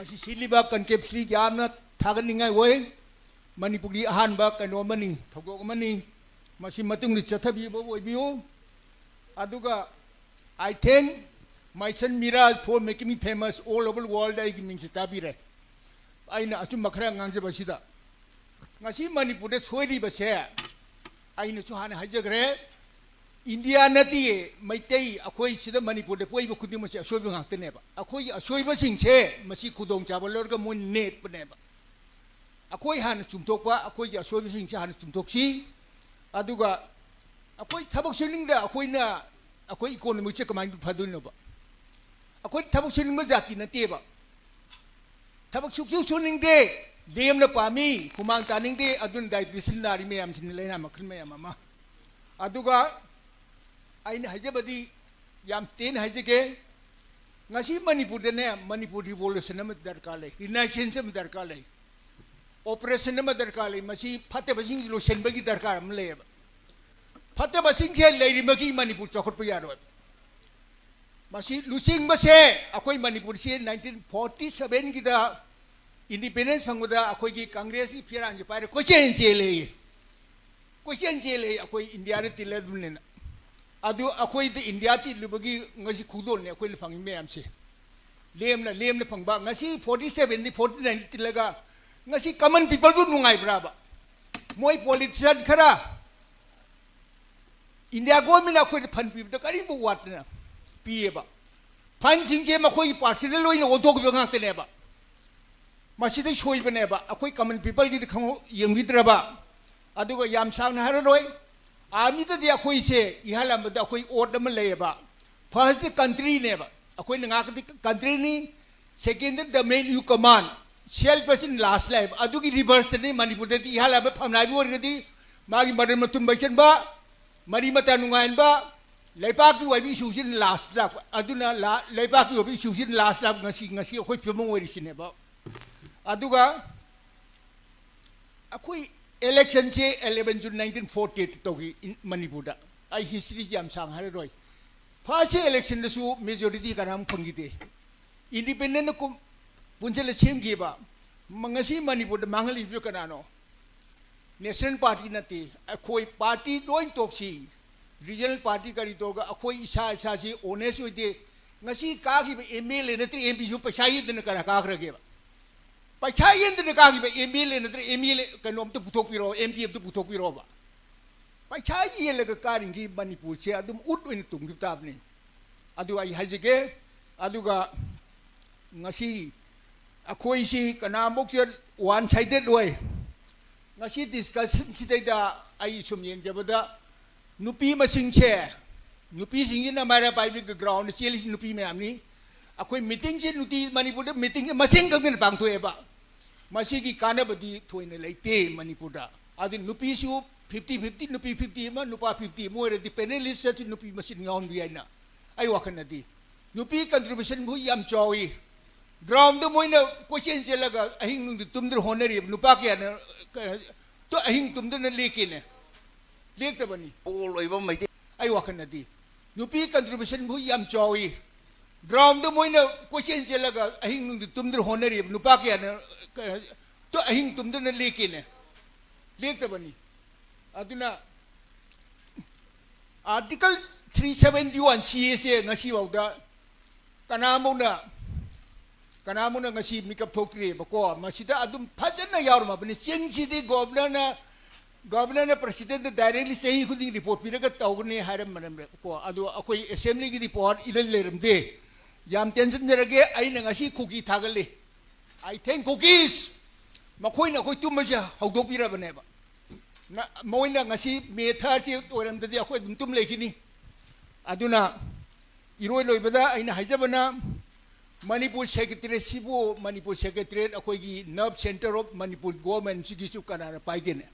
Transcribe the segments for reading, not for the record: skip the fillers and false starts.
सिलीबा कंकेप्सरी यामना थागनिंगाई वय मणिपुरी अहानबा कनोमनी थगोमनी मसी मतुंग चथबीबो ओइबियो अदुगा I thank my son Miraj for making me famous all over the world. I give me sitabire. I na asu makra ngangje basida. Ngasi Manipur chori base. I na suhana hajagre. India nati maitei akoi sida Manipur de poi bukudi masi ashobi ngakte neba. Akoi ashobi basing che masi kudong chabalor ka mun net peneba. Akoi han chumtokpa akoi ashobi basing che han chumtokshi. Aduga akoi tabak shiling da akoi na akoi economy che kamai phadun no ba akoi thabak suning ma jati na te ba thabak suksu suning de lem na pami kumang taning de adun dai disciplinary me am sin leina makhin me ama aduga aina hajabadi yam ten hajege ngasi manipur de ne manipur revolution ma darkar le renaissance ma darkar le operation ma darkar le masi phate basing lo sen bagi darkar am le Fateh busing से लेरी मकी मणिपुर चौखट पे यारो मसी लुसिंग बसे अकोई मणिपुर से 1947 की दा independence फंगुदा अकोई की कांग्रेस की फिर आंजे पारे क्वेश्चन चेले अकोई इंडिया ने तिले दुने अदु अकोई द इंडिया ति लुबगी ngasi खुदोन ने अकोई फंगी में हमसे लेम ने फंगबा ngasi 47 नि 49 तिलेगा ngasi कॉमन पीपल दु नुंगाई ब्राबा मोई पॉलिटिशियन खरा इंडिया गवर्नमेंट अखोई फंड पीबदा करीब वाटना पीएबा फंड सिंजे मखोई पार्टी ने लोइन ओथोक बेगांगतनेबा मसिदे सोइबनेबा अखोई कॉमन पीपल की खंगो यंगिद्रबा अदुगा याम सावना हररोय आर्मी तदि अखोई से इहालमदा अखोई ओर्ड म लेबा फर्स्ट कंट्री नेबा अखोई नगाकदि कंट्री नि second the main you command cell person last life अदुगी रिवर्स ने मणिपुर दि इहालबा फमनाबि ओरगदि मागी मदन मतुम बैचनबा मरी मता नुंगाइनबा लेपाकी वाइबी सुजिन लास्ट लाख अदुना लेपाकी वाइबी सुजिन लास्ट लाख ngasi अखोई फिमों ओरिसिनेबा अदुगा अखोई इलेक्शन से 11 जून 1948 तोगी मणिपुर आई हिस्ट्री याम सांग हररोय फर्स्ट इलेक्शन दसु मेजॉरिटी कराम फंगिदे इंडिपेंडेंट को पुंजल सेमगेबा ngasi मणिपुर मांगल इफ्यो कनानो नेशनल पार्टी नती अखोई पार्टी लोइन तोक्सी रीजनल पार्टी करी तोगा अखोई इसा से ओनेस होइदे ngasi कागिबे एमएलए नती एमपी सु पैसा यदन करा कागरगेबा पैसा यदन कागिबे एमएलए नती एमएलए कनोम तो पुथोक पिरो एमपी तो पुथोक पिरो बा पैसा येलग कारिंगी मणिपुर से अदुम उट ओइन तुम किताबनी अदु आई हाजिगे अदुगा ngasi अखोई सी कनामोक से one sided way ngasi discussion sidai ai sum yengjabada nupi masing che nupi singin na mara pai the ground cheli nupi me amni akoi meeting che nuti manipur da meeting masing kang bang to eba masi ki kana badi thoine leite manipur da adi nupi su 50-50 nupi 50 ma nupa 50 mo re dependent list se nupi masin ngaun bi aina ai wakan di nupi contribution bu yam chawi ground do moina question che laga ahing nung tumdur honeri nupa ke na तो अहिंग तुमदे न लेके ने लेक तबनी all over my day. आई वाकन नदी नुपी कंट्रीब्यूशन भु याम चावी ग्राउंड दो मोइना क्वेश्चन से लगा अहिंग नुंग तुमदे होनरी नुपा के न तो अहिंग तुमदे न लेके ने लेक तबनी अदुना आर्टिकल 371 सीए ngasi wauda कनामुना ngasi मिकअप थोक्री बको मसिदा अदुम फजना यारमा बने चेंगसिदि गवर्नर ने प्रेसिडेंट डायरेक्टली सही खुदी रिपोर्ट पिरगा तौगने हारम मनम को अदु अखोई असेंबली की रिपोर्ट इलन लेरम दे याम टेंशन जरगे आइना ngasi कुकी थागले आई थिंक कुकीज मखोइना कोई तुमजा हौदो पिरा बनेबा ना मोइना ngasi मेथा चे ओरम ददि अखोई तुम लेखिनी अदुना इरोय लोइबदा आइना हाइजबना मणिपुर सेक्रेटरी सिबो मणिपुर सेक्रेटरी अखोई nerve centre of Manipur government सिगिसु कनाना पाइगेने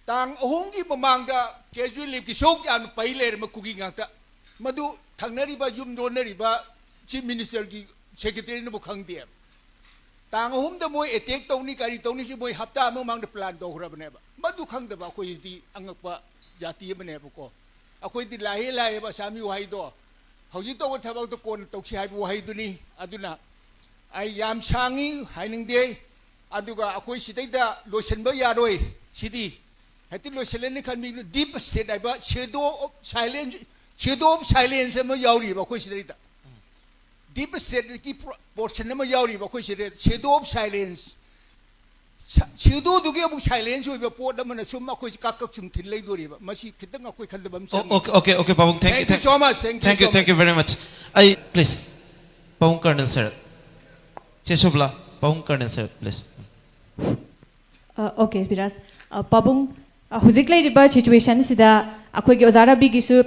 तांग अहोंगी ममांगदा कैजुअल लीव की शोक यान पहिले म कुकी गांगता मदु थंगनरिबा युम दोनरिबा चीफ मिनिस्टर की सेक्रेटरी न बुखंगदे तांग अहोम द मोय अटैक तौनी कारी तौनी सि मोय हप्ता म मांगद प्लान दोखरबनेबा मदु खंगदबा अखोई दि अंगकपा जाति बनेबको अखोई दि लाहे बा सामी वाहिदो हौजी तो थबक तो कोन तौसी हाइबो वाहिदुनी अदुना ai yam sangi haining de aduga akoi sidaida losenba yaroi sidi hati loselen ni khan mi deep state ai ba shadow of silence ma yauri ba koi sidaida deep state ki portion ma yauri ba koi sidaida shadow of silence shadow du ge bu silence oi ba pot da mana sum ma koi kak kak chung thin lei dori ba masi khitang akoi khal da bam Okay, Pabung, thank you so much thank you very much. Please, Pabung Colonel sir. Cheshubla, Pabung Colonel sir, please. Okay, Biras. Pabung, huzik lay riba situation sida akoi ki ozara bi gisu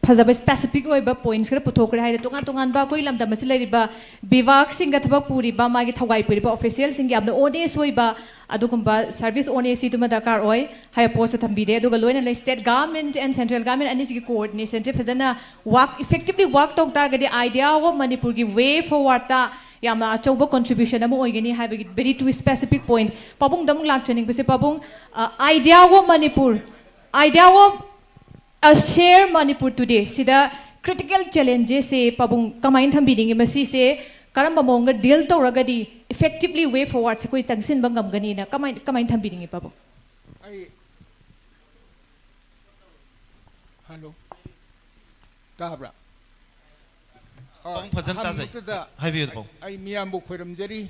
phajaba specific oiba points kara puthokra hai tongan tongan ba koi lamda masila riba bivak singa thabak puri ba magi thawai puri ba official sing yamna honest oiba adugumba service honesty tuma dakar oi high post thambide aduga loina lai state government and central government ani sigi coordination te phajana work effectively work tok targadi idea of manipur gi way forward ta yamna achauba contribution amu oigani haibagi very two specific point pabung damung lakchaning bese pabung idea of a share Manipur today. Sida critical challenges say pabung kamain thambiding masi se karamba monga deal to ragadi effectively way forward se koi changsin bangam gani na kamain thambiding pabung. Hello. Tabra. Pabung phajanta jai. Hai bi pabung. Ai miyam bu khoiram jari.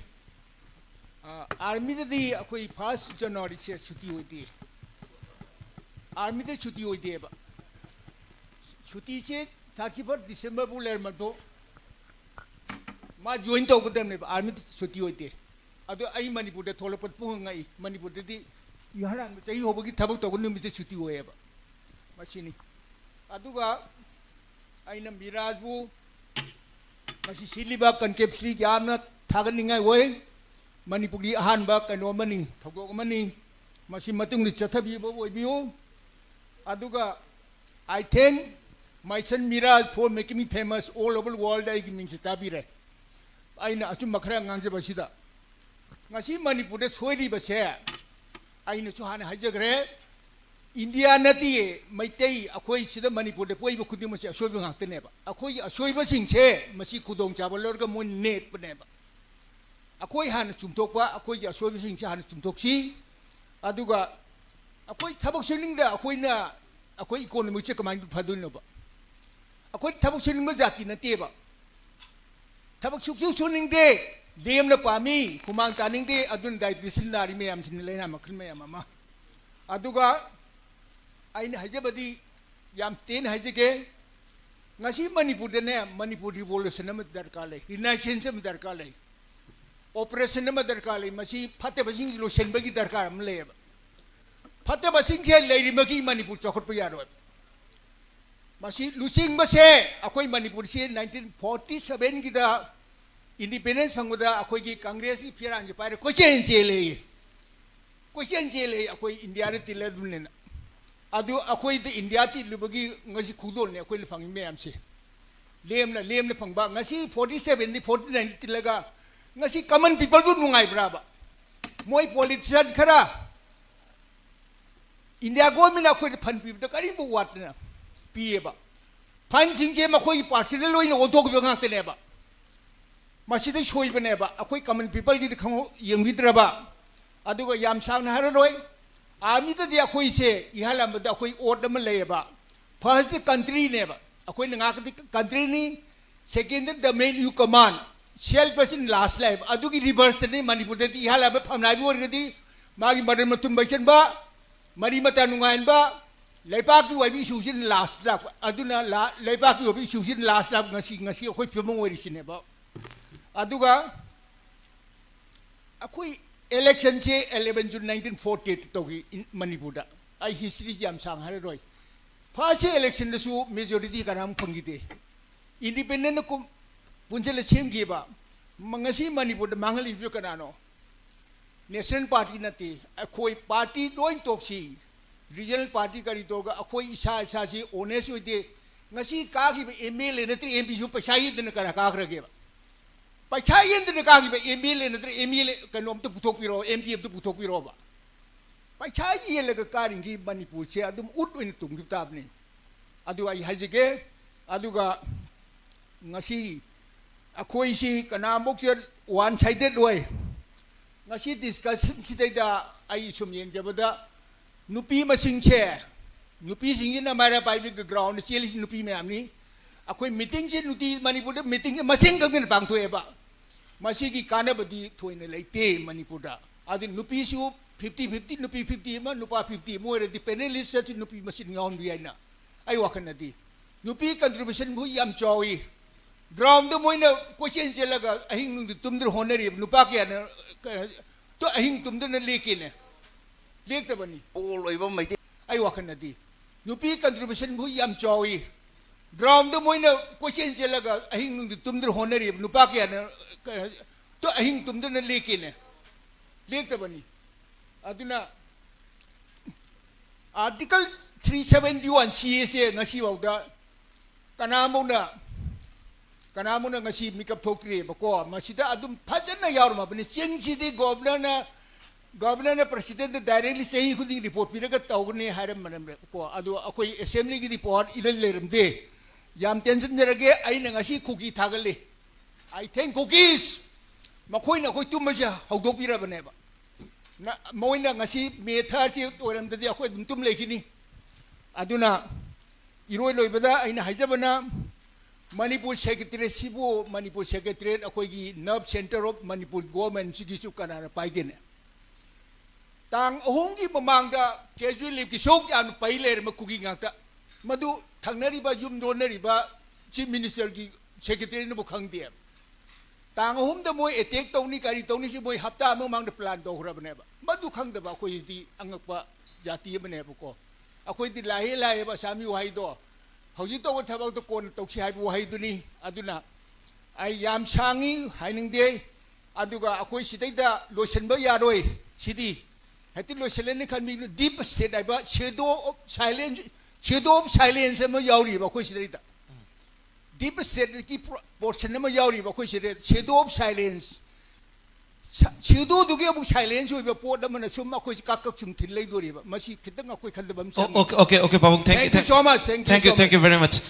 Army di akoi 1st January se chuti hoiti. Army de chuti hoiti ba. छुट्टी से 31 दिसंबर को लेर मतो मा join तो को दम ने आर्मी छुट्टी होते अदो आई मणिपुर दे थोल पत पुंग आई मणिपुर दे यहां में चाहिए होबगी थबक तो गुनु मिसे छुट्टी होए बा मसिनी अदुगा आई न मिराजबु मसि सिलिबा कंटेप्सरी यामना थागनिंगाय होय मणिपुरी अहानबा कनो मनी थगोक मनी मसि मतुंग नि चथबी बो ओइबियो अदुगा I thank my son Miraj for making me famous all over the world. I give me sitabire. I na asu makra ngangje basida. Ngasi Manipur de chori base. I na suhana hajagre. India nati maitei akoi sida Manipur de poi bukudi masi asoi bang teneba. Akoi asoi basing che masi kudong chabalor ka mun net peneba. Akoi han chumtok pa akoi asoi basing che han chumtok si. Aduga akoi thabok seling da akoi na akoi economy che kamang phadun no ba akoi thabuk suning ma jati na te ba thabuk suk suning de lem na pami kumang taning de adun dai disciplinary me am sin leina makhin me ama aduga aina hajabadi yam ten hajege ngasi manipur de ne manipur revolution ma darkar le renaissance ma darkar le operation ma darkar le masi phate basing lo sen bagi darkar am le Fateh busing से लेरी मकी मणिपुर चौखट पे यारो मसी लुसिंग बसे अकोई मणिपुर से 1947 की दा independence फंगुदा अकोई की कांग्रेस की फिर आंजे पारे क्वेश्चन जेले अकोई इंडिया रे तिले दुने अदु अकोई द इंडिया ति लुबगी ngasi खुदोल ने अकोई फंगी में हमसे लेम ने फंगबा ngasi 47 नि 49 तिलेगा ngasi कॉमन पीपल बु नुंगाई ब्राबा मोई पॉलिटिशियन खरा इंडिया गवर्नमेंट अखोई फंड पीब तो करी बुवात ना पीएबा फंड सिंजे मखोई पार्टी लोइन ओथोक बेगातनेबा मसिदे सोइबनेबा अखोई कॉमन पीपल की खंगो यंगिद्रबा अदुगा याम सावना हररोय आर्मी तो दे अखोई से इहालम द अखोई ओर्ड म लेबा फर्स्ट कंट्री नेबा अखोई नंगा कंट्री नि second the main you command cell person last life अदुगी रिवर्स ने मणिपुर दे इहालम फमनाय बोरगदी मागी मदन मतुम बैचनबा मरी मता नुंगाइनबा लेपाकी वाइबी सुजिन लास्ट लाख अदुना लेपाकी वाइबी सुजिन लास्ट लाख ngasi अखोई फिमंग ओरिसिनेबा अदुगा अखोई इलेक्शन से 11 जून 1948 तोगी मणिपुर दा आई हिस्ट्री याम सांग हरे रोय फर्स्ट इलेक्शन दसु मेजॉरिटी कराम फंगिते इंडिपेंडेंट को पुंजले सेमगेबा ngasi मणिपुर दा मांगल इफ्यु कनानो नेशनल पार्टी नती अखोई पार्टी लोइन तोक्सी रीजनल पार्टी करी तोगा अखोई इसा से ओनेस्ट होइते ngasi कागी एमएलए नती एमपी सु पैसा यदन करा कागरगेबा पैसा यदन कागी एमएलए नती एमएलए कनोम तो पुथोक पिरो एमपी तो पुथोक पिरो बा पैसा येलग कारिंगी मणिपुर से अदुम उट ओइन तुंग ताबनी अदु आई हजगे अदुगा ngasi ꯑꯩꯈꯣꯏ ꯁꯤ ꯀꯅꯥꯃꯨꯛꯁꯦ ꯋꯥꯟ ꯁꯥꯏꯗꯦꯠ ꯑꯣꯏ ꯉꯁꯤ ꯗꯤꯁꯀꯁꯟꯁꯤꯗꯩꯗ ꯑꯩ ꯁꯨꯝ ꯌꯦꯡꯖꯕꯗ ꯅꯨꯄꯤ ꯃꯁꯤꯡꯁꯦ ꯅꯨꯄꯤꯁꯤꯡꯁꯤꯅ ꯃꯥꯏꯔꯥ ꯄꯥꯏꯕꯒꯤ ꯒ꯭ꯔꯥꯎꯟꯗ ꯆꯦꯜꯂꯤꯁꯤ ꯅꯨꯄꯤ ꯃꯌꯥꯝꯅꯤ ꯑꯩꯈꯣꯏ ꯃꯤꯇꯤꯡꯁꯤ ꯅꯨꯡꯇꯤ ꯃꯅꯤꯄꯨꯔꯗ ꯃꯤꯇꯤꯡ ꯃꯁꯤꯡ ꯈꯛꯇꯅ ꯄꯥꯡꯊꯣꯛꯑꯦꯕ ꯃꯁꯤꯒꯤ ꯀꯥꯟꯅꯕꯗꯤ ꯊꯣꯏꯅ ꯂꯩꯇꯦ ꯃꯅꯤꯄꯨꯔꯗ ꯑꯗꯨ ꯅꯨꯄꯤꯁꯨ 50-50 नुपी 50 अमा नुपा 50 मोरे पेनलिस्ट से नुपी मसीन गाउन भी आइना आई वाखनदी नुपी कंट्रीब्यूशन भू याम चावी ग्राउंड मोइन क्वेश्चन चलगा अहिंग नुंग तुमदर होनरी नुपा के तो अहिंग तुमदर न लेके ने लेकते बनी all over my आई वाखनदी नुपी कंट्रीब्यूशन भू याम चावी ग्राउंड मोइन क्वेश्चन चलगा अहिंग नुंग तुमदर होनरी नुपा के तो अहिंग तुमदर न लेके ने लेकते बनी अदुना आर्टिकल 371 सीएसे ngasi wauda kanamuna ngasi mikap thokri bako masida adum phajana yarma bani chengchidi governor na president directly sahi khudi report piraga tawne haram manam ko adu akoi assembly gi report ilal leramde yam tension jarage aina ngasi cookie thagali I think cookies makhoina koi tumaja hawdok pira baneba na moina ngasi metha chi toram dadi akhoi tum lekini aduna iroi loibada aina haijabana manipur secretary sibu manipur secretary akhoi gi nerve center of manipur government sigi su kanara paigene tang ohongi mamangda casual leave ki sok yan pailer ma kugi ngakta madu thangnari ba yum donari ba chief minister gi secretary no khangde tang hum da moi attack tawni kari tawni si moi hafta amang mang da plan do hra bane ba madu khang da ba khoi di angakpa jati bane ba ko akhoi di lahi ba sami wahai do hauji to thabak to kon tawsi hai wahai duni aduna ai yam sangi haining de aduga akhoi sidai da lotion ba yaroi sidi hati lotion ne khan mi deep state ai ba shadow of silence ma yauri ba khoi sidai da deep state की portion में यावरी बखोई से shadow of silence shadow दुगे अब silence हुई बपोट दमन सुम अखोई काक चुम Thiel ले दोरी बा मसी कितना अखोई खंड बम Okay, Pabung, thank you so much thank you very much.